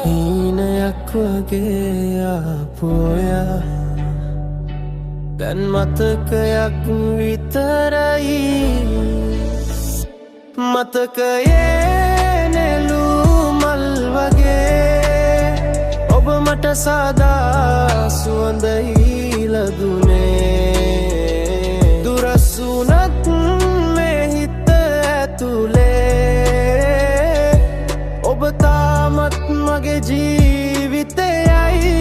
හීනයක් වගේ ආපෝය දැන් මතකයක් විතරයි මතකයේ නෙළූ මල් වගේ ඔබ මට සදා සුවඳයි ලදුනේ දුරසුනත් මේ හිත ඇතුලේ ඔබ තාමත් මගේ ජීවිතයයි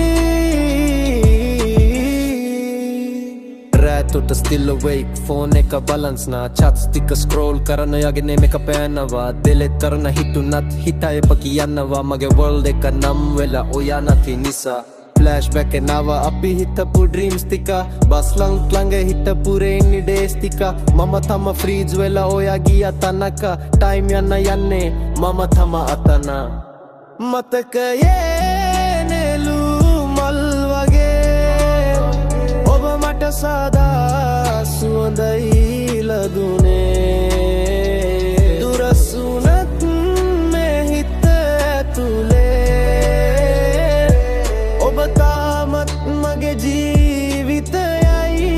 රැතුට still awake ෆෝන් එක බලන්ස් නා chats ටික scroll කරන යගෙන මේක පෑනවා delete කරන හිතුනත් හිතයප කියනවා මගේ world එක නම් වෙලා ඔයා නැති නිසා flashback එනවා අපි හිතපු dreams ටික බස් ළඟ හිටපු rainy days ටික මම තම freeze වෙලා ඔයා ගියා තනක time යන්නේ මම තම අතන මතකයේ නෙළූ මල් වගේ ඔබ මට සදා සුවඳයි ලදුනේ දුරසුනත් මේ හිත ඇතුලේ ඔබ තාමත් මගේ ජීවිතයයි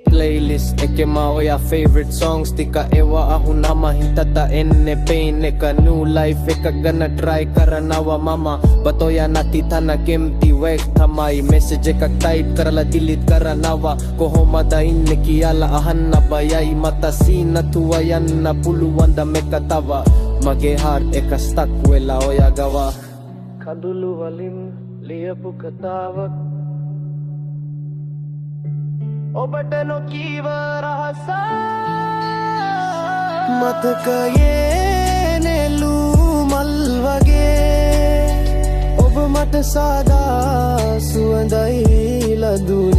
playlist එකේම ඔයා favorite songs ටික ඒවා අහුනම හිතට එන්නේ pain එක new life එක ගැන try කරනවා මම but ඔයා නැති තන කැම්ති වෙක් තමයි message එකක් type කරලා delete කරනවා කොහොමද ඉන්නේ කියලා අහන්න බයයි මට සීනතුව යන්න පුළුවන් ද මේක තව මගේ heart එක stuck වෙලා ඔයා ගව කඳුළු වලින් ලියපු කතාවක් ඔබට නොකීව රහස මතකයේ නෙළූ මල් වගේ ඔබ මට සදා සුවඳයි ලදුනේ